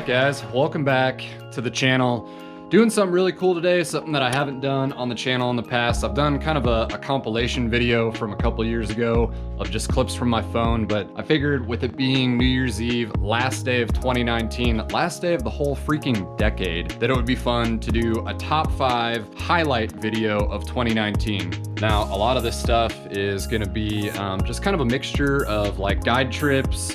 right, guys, welcome back to the channel. Doing something really cool today, something that I haven't done on the channel in the past. I've done kind of a compilation video from a couple years ago of just clips from my phone, but I figured with it being New Year's Eve, last day of 2019, last day of the whole freaking decade, that it would be fun to do a top 5 highlight video of 2019. Now, a lot of this stuff is gonna be just kind of a mixture of like guide trips,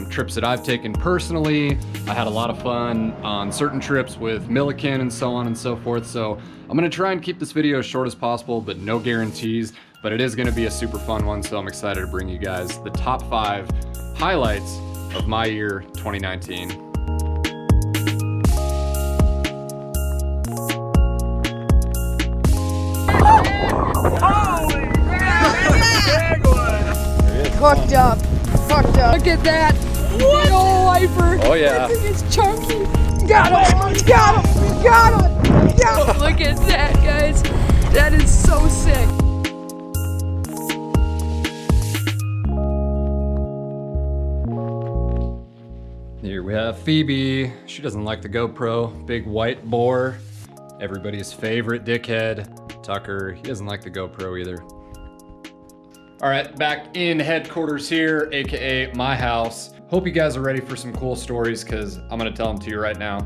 trips that I've taken personally. I had a lot of fun on certain trips with Milliken and so on and so forth. So I'm gonna try and keep this video as short as possible, but no guarantees. But it is gonna be a super fun one, so I'm excited to bring you guys the top 5 highlights of my year 2019. Hooked up. Look at that. What? Big old wiper. Oh yeah. That thing is chunky. Got him. Look at that, guys. That is so sick. Here we have Phoebe. She doesn't like the GoPro. Big white boar. Everybody's favorite dickhead. Tucker, he doesn't like the GoPro either. All right, back in headquarters here, AKA my house. Hope you guys are ready for some cool stories because I'm gonna tell them to you right now.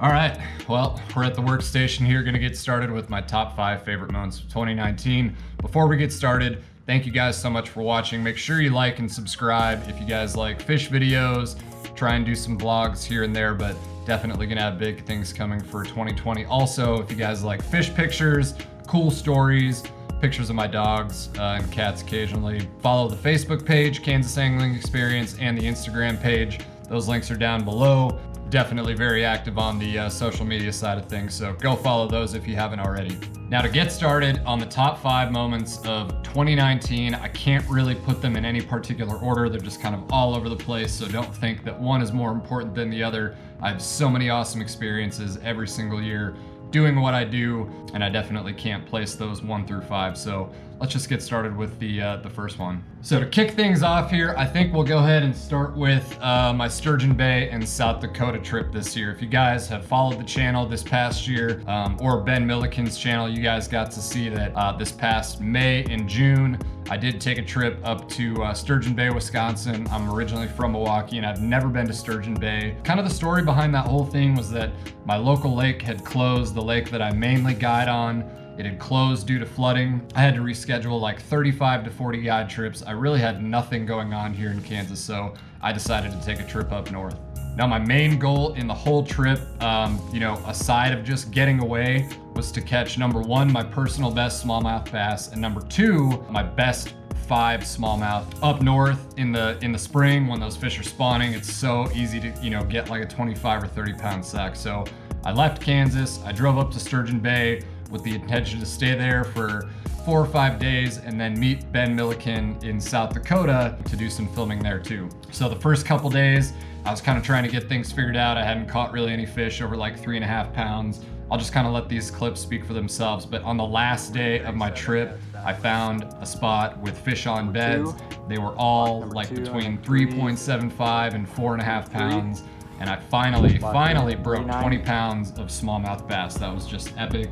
All right, well, we're at the workstation here, gonna get started with my top 5 favorite moments of 2019. Before we get started, thank you guys so much for watching. Make sure you like and subscribe if you guys like fish videos, try and do some vlogs here and there, but definitely gonna have big things coming for 2020. Also, if you guys like fish pictures, cool stories, pictures of my dogs and cats occasionally, follow the Facebook page, Kansas Angling Experience, and the Instagram page. Those links are down below. Definitely very active on the social media side of things, so go follow those if you haven't already. Now to get started on the top 5 moments of 2019, I can't really put them in any particular order. They're just kind of all over the place, so don't think that one is more important than the other. I have so many awesome experiences every single year doing what I do, and I definitely can't place those 1 through 5. So let's just get started with the first one. So to kick things off here, I think we'll go ahead and start with my Sturgeon Bay and South Dakota trip this year. If you guys have followed the channel this past year, or Ben Milliken's channel, you guys got to see that this past May and June, I did take a trip up to Sturgeon Bay, Wisconsin. I'm originally from Milwaukee and I've never been to Sturgeon Bay. Kind of the story behind that whole thing was that my local lake had closed, the lake that I mainly guide on. It had closed due to flooding. I had to reschedule like 35 to 40 guide trips. I really had nothing going on here in Kansas, so I decided to take a trip up north. Now my main goal in the whole trip, aside of just getting away, was to catch number 1, my personal best smallmouth bass, and number 2, my best 5 smallmouth up north in the spring when those fish are spawning. It's so easy to get like a 25 or 30 pound sack. So I left Kansas, I drove up to Sturgeon Bay with the intention to stay there for 4 or 5 days and then meet Ben Milliken in South Dakota to do some filming there too. So the first couple days, I was kind of trying to get things figured out. I hadn't caught really any fish over like 3.5 pounds. I'll just kind of let these clips speak for themselves. But on the last day of my trip, I found a spot with fish on beds. They were all like between 3.75 and 4.5 pounds. And I finally broke 20 pounds of smallmouth bass. That was just epic.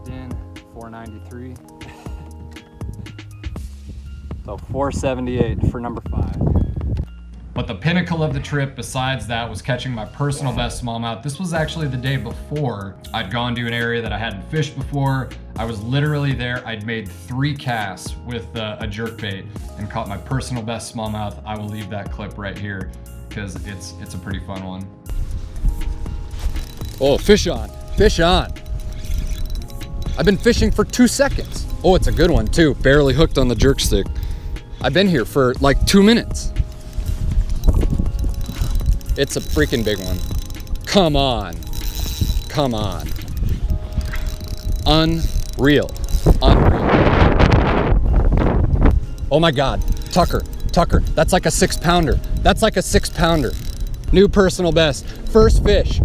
In 493. So 478 for number 5. But the pinnacle of the trip besides that was catching my personal best smallmouth. This was actually the day before. I'd gone to an area that I hadn't fished before. I was literally there. I'd made 3 casts with a jerkbait and caught my personal best smallmouth. I will leave that clip right here because it's a pretty fun one. Oh, fish on, fish on. I've been fishing for 2 seconds. Oh, it's a good one too. Barely hooked on the jerk stick. I've been here for like 2 minutes. It's a freaking big one. Come on. Come on. Unreal. Unreal. Oh my God. Tucker. That's like a 6-pounder. That's like a 6-pounder. New personal best. First fish.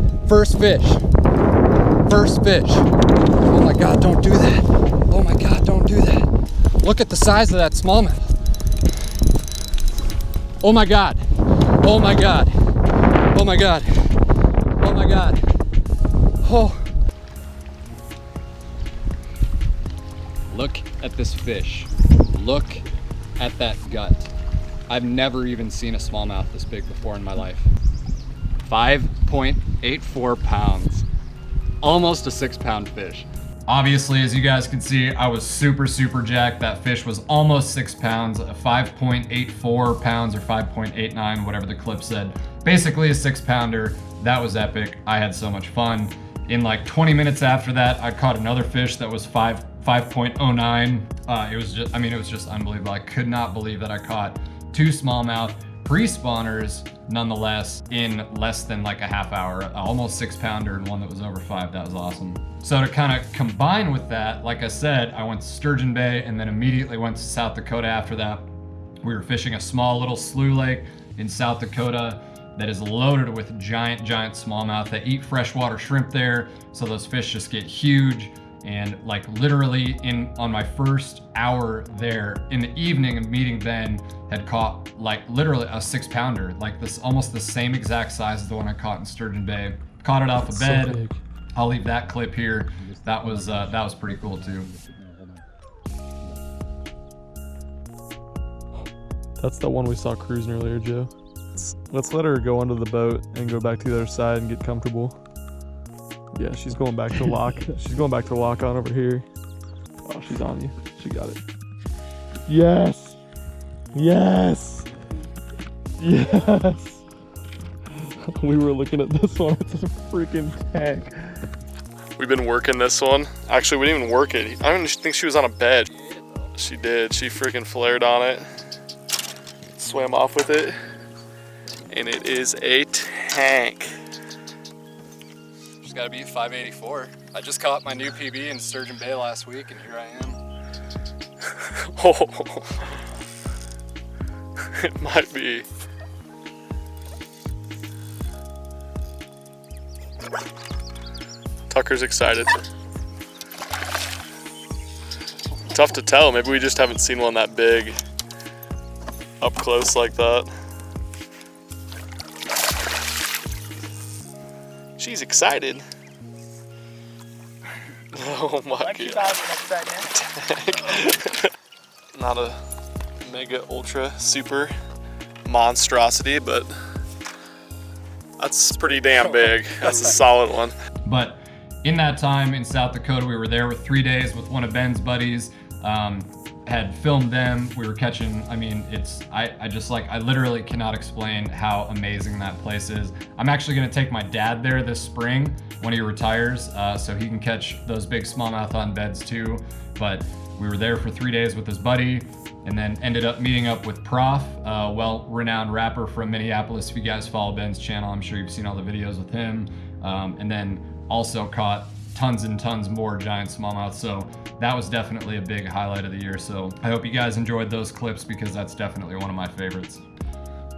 Oh my God, don't do that. Oh my God, don't do that. Look at the size of that smallmouth. Oh my God. Oh my God. Oh my God. Oh my God. Oh. Look at this fish. Look at that gut. I've never even seen a smallmouth this big before in my life. 5.84 pounds. Almost a 6-pound fish. Obviously, as you guys can see, I was super jacked. That fish was almost 6 pounds, 5.84 pounds or 5.89, whatever the clip said. Basically a 6-pounder. That was epic. I had so much fun. In like 20 minutes after that, I caught another fish that was 5.09. It was just unbelievable. I could not believe that I caught 2 smallmouth pre-spawners nonetheless in less than like a half hour. Almost 6-pounder and one that was over 5. That was awesome. So to kind of combine with that, like I said, I went to Sturgeon Bay and then immediately went to South Dakota after that. We were fishing a small little slough lake in South Dakota that is loaded with giant smallmouth that eat freshwater shrimp there. So those fish just get huge. And like literally on my first hour there in the evening of meeting Ben, had caught like literally a 6-pounder, like this, almost the same exact size as the one I caught in Sturgeon Bay. Caught it off a bed. So I'll leave that clip here. That was pretty cool too. That's the one we saw cruising earlier, Joe. Let's let her go under the boat and go back to the other side and get comfortable. Yeah, she's going back to lock. She's going back to lock on over here. Oh, she's on you. She got it. Yes. Yes. Yes. We were looking at this one. It's a freaking tank. We've been working this one. Actually, we didn't even work it. I don't think she was on a bed. She did. She freaking flared on it. Swam off with it. And it is a tank. She's got to be 584. I just caught my new PB in Sturgeon Bay last week, and here I am. Oh, it might be. Tucker's excited. Tough to tell. Maybe we just haven't seen one that big up close like that. She's excited. Oh my God. Not a mega ultra super monstrosity, but that's pretty damn big. That's a solid one. But in that time in South Dakota, we were there with 3 days with one of Ben's buddies. Had filmed them. We were catching, I mean, I literally cannot explain how amazing that place is. I'm actually gonna take my dad there this spring when he retires, so he can catch those big smallmouth on beds too. But we were there for 3 days with his buddy, and then ended up meeting up with Prof, a well-renowned rapper from Minneapolis. If you guys follow Ben's channel, I'm sure you've seen all the videos with him. And then also caught tons and tons more giant smallmouth. So that was definitely a big highlight of the year. So I hope you guys enjoyed those clips because that's definitely one of my favorites.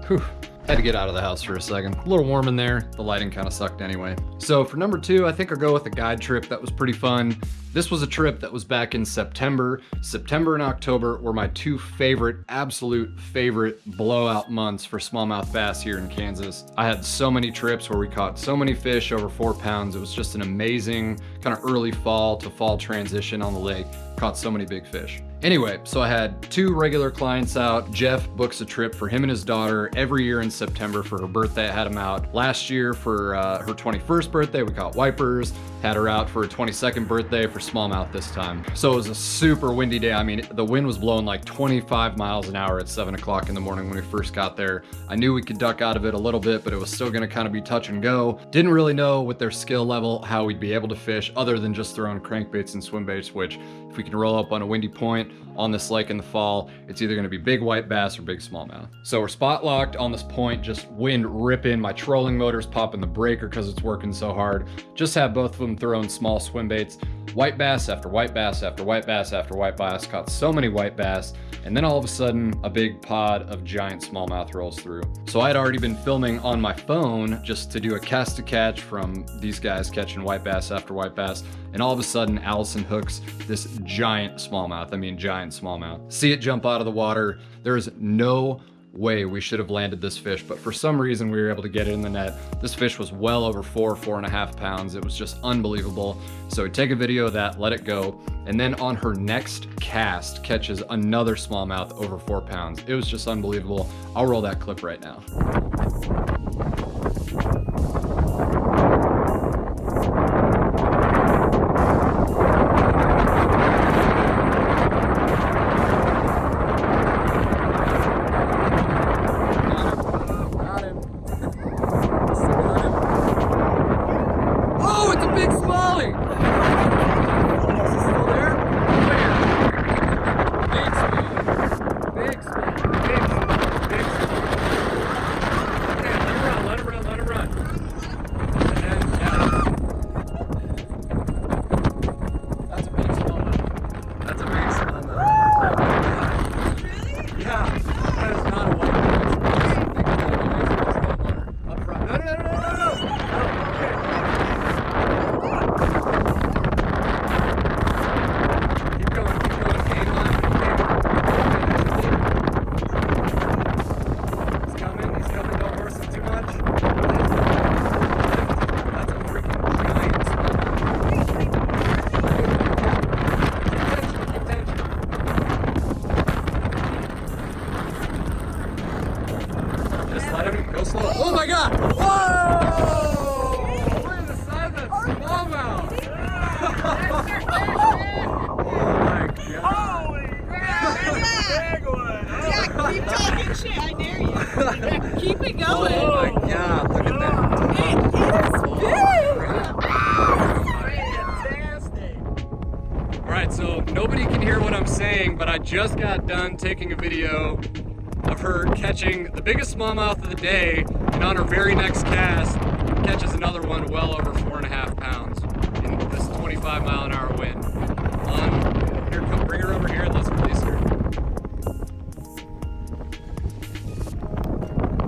Whew. Had to get out of the house for a second. A little warm in there. The lighting kind of sucked anyway. So for number 2, I think I'll go with a guide trip that was pretty fun. This was a trip that was back in September. September and October were my 2 absolute favorite blowout months for smallmouth bass here in Kansas. I had so many trips where we caught so many fish over 4 pounds. It was just an amazing kind of early fall to fall transition on the lake. Caught so many big fish. Anyway, so I had 2 regular clients out. Jeff books a trip for him and his daughter every year in September for her birthday. I had him out last year for her 21st birthday. We caught wipers. Had her out for her 22nd birthday for smallmouth this time. So it was a super windy day. I mean, the wind was blowing like 25 miles an hour at 7 o'clock in the morning when we first got there. I knew we could duck out of it a little bit, but it was still gonna kind of be touch and go. Didn't really know with their skill level how we'd be able to fish other than just throwing crankbaits and swim baits, which if we can roll up on a windy point on this lake in the fall, it's either gonna be big white bass or big smallmouth. So we're spot locked on this point, just wind ripping. My trolling motor's popping the breaker because it's working so hard. Just have both of them throwing small swim baits. White bass after white bass after white bass after white bass. Caught so many white bass. And then all of a sudden, a big pod of giant smallmouth rolls through. So I had already been filming on my phone just to do a cast to catch from these guys catching white bass after white bass. And all of a sudden, Allison hooks this giant smallmouth. I mean, giant smallmouth. See it jump out of the water. There is no way we should have landed this fish, but for some reason we were able to get it in the net. This fish was well over 4.5 pounds. It was just unbelievable. So we take a video of that, let it go, and then on her next cast catches another smallmouth over 4 pounds. It was just unbelievable. I'll roll that clip right now. Oh my god! Whoa! Look at the size of that smallmouth! Oh my god! Holy crap! Big one! Yeah, keep talking shit, I dare you. Keep it going. Oh my god, look at that! It is big! Fantastic! Alright, so nobody can hear what I'm saying, but I just got done taking a video of her catching the biggest smallmouth of the day, and on her very next cast, catches another one well over 4.5 pounds in this 25-mile-an-hour wind. Here, come bring her over here and let's release her.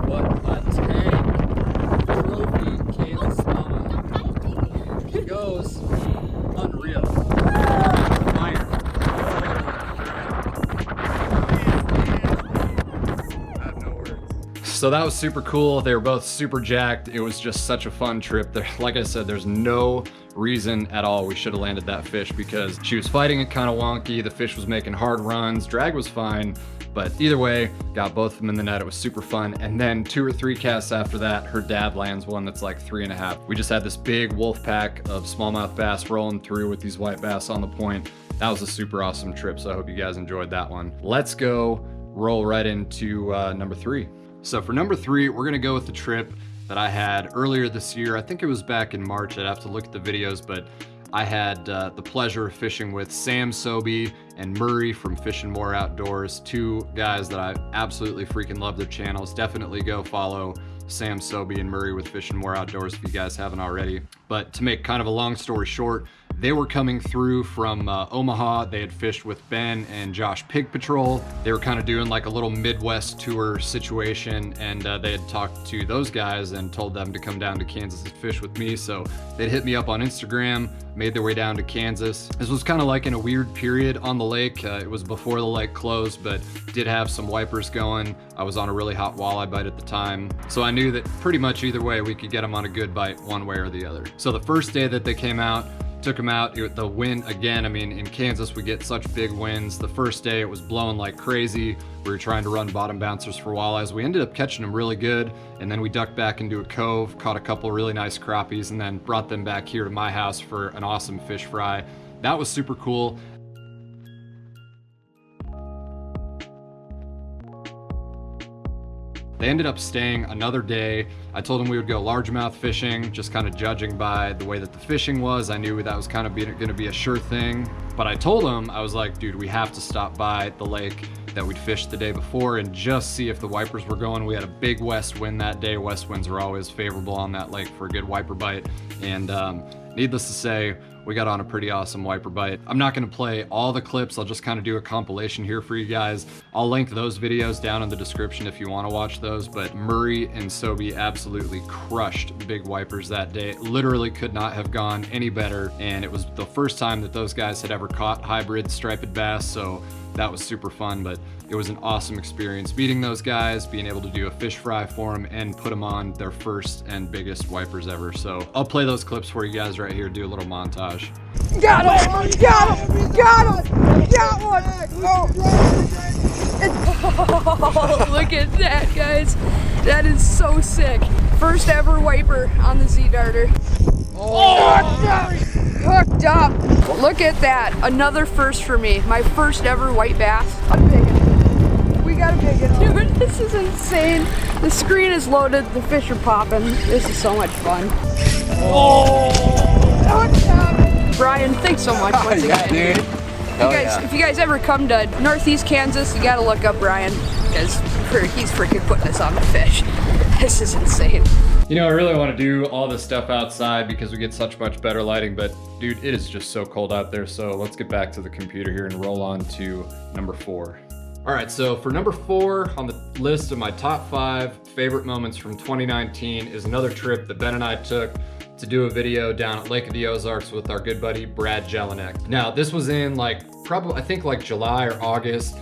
What a tank trophy Kansas smallmouth. She goes unreal. Fire. So that was super cool. They were both super jacked. It was just such a fun trip. There, like I said, there's no reason at all we should have landed that fish because she was fighting it kind of wonky. The fish was making hard runs. Drag was fine, but either way, got both of them in the net. It was super fun. And then 2 or 3 casts after that, her dad lands one that's like 3.5. We just had this big wolf pack of smallmouth bass rolling through with these white bass on the point. That was a super awesome trip. So I hope you guys enjoyed that one. Let's go roll right into number 3. So for number 3, we're gonna go with the trip that I had earlier this year. I think it was back in March. I'd have to look at the videos, but I had the pleasure of fishing with Sam Sobey and Murray from Fishing More Outdoors, 2 guys that I absolutely freaking love their channels. Definitely go follow Sam Sobey and Murray with Fishing More Outdoors if you guys haven't already. But to make kind of a long story short, they were coming through from Omaha. They had fished with Ben and Josh Pig Patrol. They were kind of doing like a little Midwest tour situation, and they had talked to those guys and told them to come down to Kansas and fish with me. So they'd hit me up on Instagram, made their way down to Kansas. This was kind of like in a weird period on the lake. It was before the lake closed, but did have some wipers going. I was on a really hot walleye bite at the time. So I knew that pretty much either way, we could get them on a good bite one way or the other. So the first day that they came out, took them out, the wind again, I mean, in Kansas, we get such big winds. The first day it was blowing like crazy. We were trying to run bottom bouncers for walleyes. We ended up catching them really good. And then we ducked back into a cove, caught a couple really nice crappies, and then brought them back here to my house for an awesome fish fry. That was super cool. They ended up staying another day. I told them we would go largemouth fishing, just kind of judging by the way that the fishing was. I knew that was kind of going to be a sure thing. But I told them, I was like, dude, we have to stop by the lake that we'd fished the day before and just see if the wipers were going. We had a big west wind that day. West winds are always favorable on that lake for a good wiper bite. And needless to say, we got on a pretty awesome wiper bite. I'm not gonna play all the clips. I'll just kind of do a compilation here for you guys. I'll link those videos down in the description if you wanna watch those, but Murray and Sobey absolutely crushed big wipers that day. Literally could not have gone any better, and it was the first time that those guys had ever caught hybrid striped bass, so that was super fun, but it was an awesome experience meeting those guys, being able to do a fish fry for them and put them on their first and biggest wipers ever. So I'll play those clips for you guys right here, do a little montage. Got him! Got him! Got him! Got one! Oh, look at that, guys. That is so sick. First ever wiper on the Z-Darter. Hooked up. Look at that. Another first for me. My first ever white bass. A big one. We got a big one. Dude, this is insane. The screen is loaded. The fish are popping. This is so much fun. Hooked up. Brian, thanks so much once again. Dude. If you guys ever come to Northeast Kansas, you gotta look up Brian, because he's freaking putting us on the fish. This is insane. You know, I really want to do all this stuff outside because we get such much better lighting, but dude, it is just so cold out there. So let's get back to the computer here and roll on to number 4. All right, so for number 4 on the list of my top 5 favorite moments from 2019 is another trip that Ben and I took to do a video down at Lake of the Ozarks with our good buddy Brad Jelinek. Now, this was in I think July or August.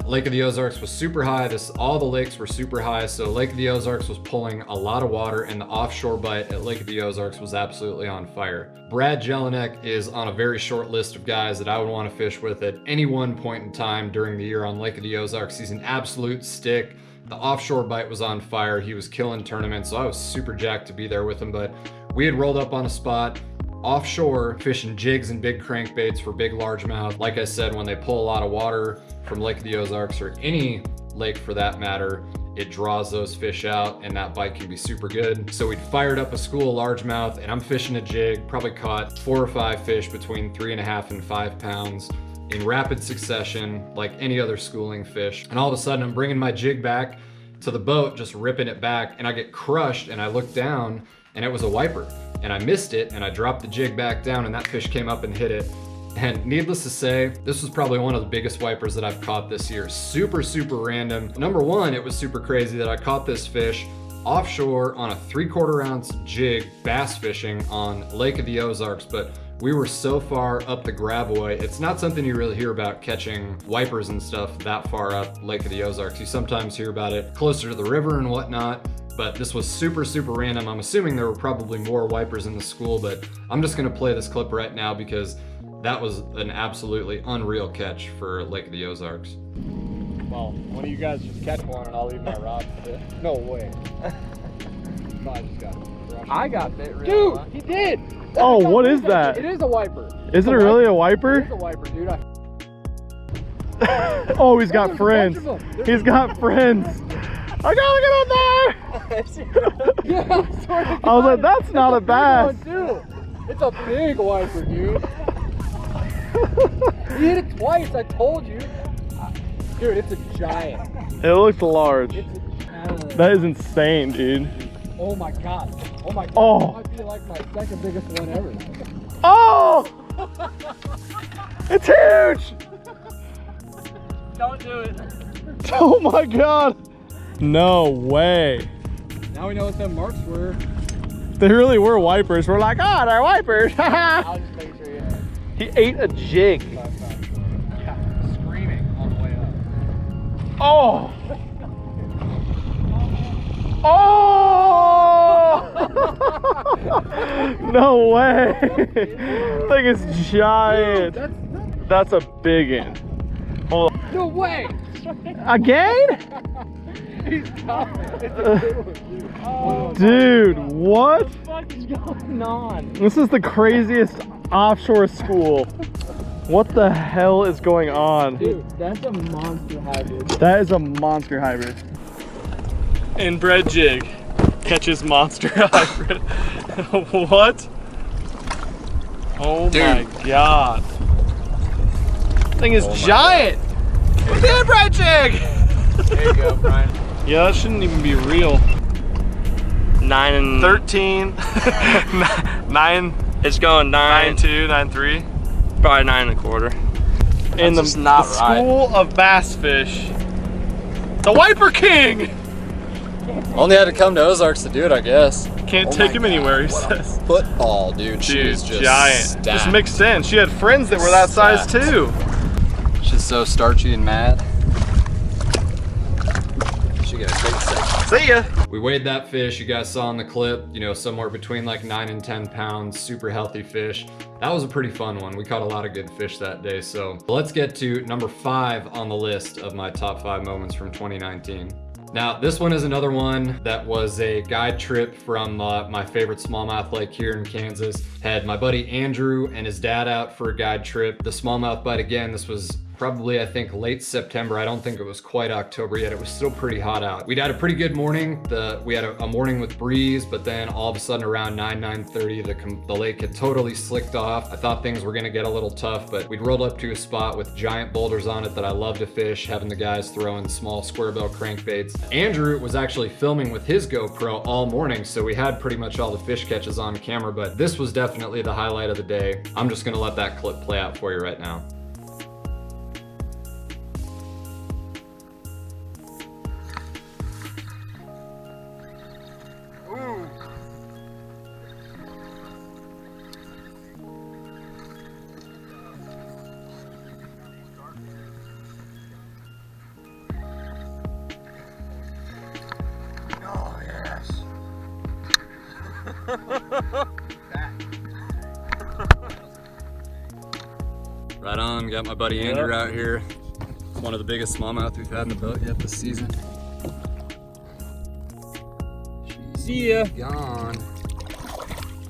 Lake of the Ozarks was super high. All the lakes were super high, so Lake of the Ozarks was pulling a lot of water, and the offshore bite at Lake of the Ozarks was absolutely on fire. Brad Jelinek is on a very short list of guys that I would want to fish with at any one point in time during the year on Lake of the Ozarks. He's an absolute stick. The offshore bite was on fire. He was killing tournaments, so I was super jacked to be there with him, but we had rolled up on a spot offshore fishing jigs and big crankbaits for big largemouth. Like I said, when they pull a lot of water from Lake of the Ozarks, or any lake for that matter, it draws those fish out and that bite can be super good. So we'd fired up a school of largemouth and I'm fishing a jig, probably caught 4 or 5 fish between 3.5 and 5 pounds in rapid succession, like any other schooling fish. And all of a sudden I'm bringing my jig back to the boat, just ripping it back, and I get crushed and I look down and it was a wiper. And I missed it and I dropped the jig back down and that fish came up and hit it. And needless to say, this was probably one of the biggest wipers that I've caught this year. Super, super random. Number one, it was super crazy that I caught this fish offshore on a 3/4 ounce jig bass fishing on Lake of the Ozarks, but we were so far up the Gravois. It's not something you really hear about, catching wipers and stuff that far up Lake of the Ozarks. You sometimes hear about it closer to the river and whatnot, but this was super, super random. I'm assuming there were probably more wipers in the school, but I'm just gonna play this clip right now because that was an absolutely unreal catch for Lake of the Ozarks. Well, one of you guys just catch one and I'll leave my rod for it. No way. No, I just got it. I got bit really. Dude, well. He did! Oh, what is that? It is a wiper. Is it really a wiper? It is a wiper, dude. Oh, he's got friends. He's got friends. I gotta get on there! Yeah, I was like, that's not a bass. It's a big wiper, dude. He hit it twice, I told you. Dude, it's a giant. It looks large. It's a giant. That is insane, dude. Oh my god. Oh my god. Oh. That might be like my second biggest one ever. Oh! It's huge! Don't do it. Oh my god! No way. Now we know what them marks were. They really were wipers. We're like, ah, they're wipers. I'll just make sure you He ate a jig. yeah, screaming on the way up. Oh! Oh! No way! Thing is giant. That's a big one. Hold on. No way! Again? He's tough. It's a good one, dude. Oh, dude, what? what the fuck is going on? This is the craziest offshore school. What the hell is going on? Dude, that's a monster hybrid. That is a monster hybrid. Inbred jig catches monster hybrid. What? Oh, dude. My god. Thing is giant. It's an inbred jig. There you go, Brian. Yeah, that shouldn't even be real. 9 and 13. 9. It's going 9, 9.2, 9.3. probably 9 1/4. In the not right. school of bass fish, the Wiper King. Only had to come to Ozarks to do it, I guess. Can't take him anywhere, he says. Football, dude. She Dude, is just giant. stacked. This makes sense. She had friends that were that size too. She's so starchy and mad. She got a big section. See ya. We weighed that fish, you guys saw in the clip, you know, somewhere between like 9 and 10 pounds, super healthy fish. That was a pretty fun one. We caught a lot of good fish that day. So let's get to number 5 on the list of my top 5 moments from 2019. Now, this one is another one that was a guide trip from my favorite smallmouth lake here in Kansas. Had my buddy Andrew and his dad out for a guide trip. The smallmouth bite again, this was probably, I think, late September. I don't think it was quite October yet. It was still pretty hot out. We'd had a pretty good morning. We had a morning with breeze, but then all of a sudden around 9:30, the lake had totally slicked off. I thought things were gonna get a little tough, but we'd rolled up to a spot with giant boulders on it that I love to fish, having the guys throw in small square bill crankbaits. Andrew was actually filming with his GoPro all morning, so we had pretty much all the fish catches on camera, but this was definitely the highlight of the day. I'm just gonna let that clip play out for you right now. Right on, got my buddy Andrew out here. One of the biggest smallmouth we've had in the boat yet this season. See ya. Gone.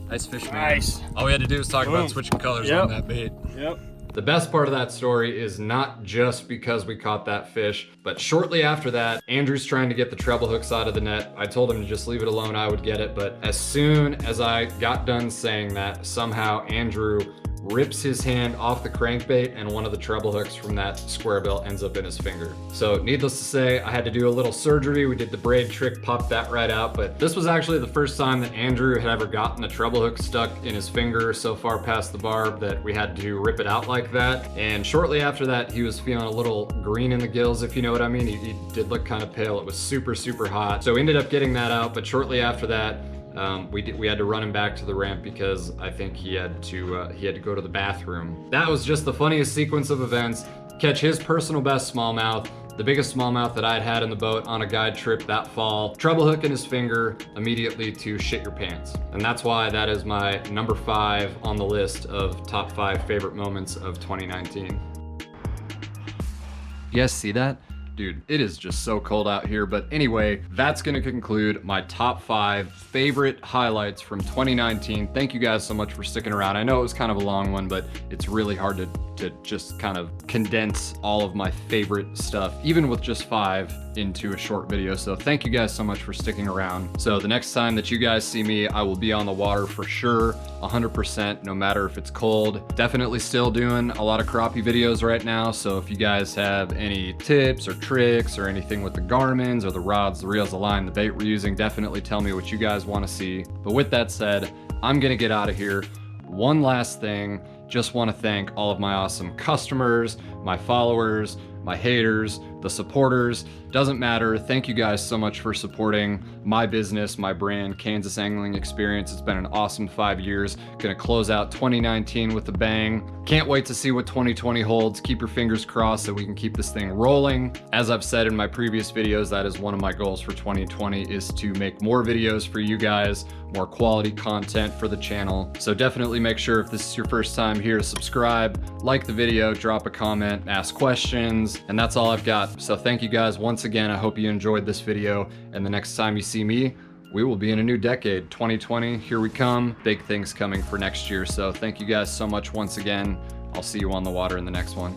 Nice fish, man. Nice. All we had to do was talk about switching colors on that bait. Yep. The best part of that story is not just because we caught that fish, but shortly after that, Andrew's trying to get the treble hooks out of the net. I told him to just leave it alone, I would get it, but as soon as I got done saying that, somehow Andrew rips his hand off the crankbait and one of the treble hooks from that square bill ends up in his finger. So needless to say, I had to do a little surgery. We did the braid trick, popped that right out, but this was actually the first time that Andrew had ever gotten a treble hook stuck in his finger so far past the barb that we had to rip it out like that. And shortly after that, he was feeling a little green in the gills, if you know what I mean. He did look kind of pale. It was super, super hot. So we ended up getting that out, but shortly after that, we had to run him back to the ramp because I think he had to go to the bathroom. That was just the funniest sequence of events. Catch his personal best smallmouth, the biggest smallmouth that I'd had in the boat on a guide trip that fall. Treble hook in his finger, immediately to shit your pants. And that's why that is my number 5 on the list of top 5 favorite moments of 2019. You guys see that? Dude, it is just so cold out here, but anyway, that's gonna conclude my top 5 favorite highlights from 2019. Thank you guys so much for sticking around. I know it was kind of a long one, but it's really hard to just kind of condense all of my favorite stuff, even with just 5 into a short video. So thank you guys so much for sticking around. So the next time that you guys see me, I will be on the water for sure, 100%, no matter if it's cold. Definitely still doing a lot of crappie videos right now. So if you guys have any tips or tricks or anything with the Garmins or the rods, the reels, the line, the bait we're using, definitely tell me what you guys want to see. But with that said, I'm gonna get out of here. One last thing, just want to thank all of my awesome customers, my followers, my haters, the supporters, doesn't matter. Thank you guys so much for supporting my business, my brand, Kansas Angling Experience. It's been an awesome 5 years. Gonna close out 2019 with a bang. Can't wait to see what 2020 holds. Keep your fingers crossed so we can keep this thing rolling. As I've said in my previous videos, that is one of my goals for 2020 is to make more videos for you guys, more quality content for the channel. So definitely make sure if this is your first time here to subscribe, like the video, drop a comment, ask questions, and that's all I've got. So thank you guys once again. I hope you enjoyed this video, and the next time you see me, we will be in a new decade. 2020, here we come. Big things coming for next year. So thank you guys so much once again. I'll see you on the water in the next one.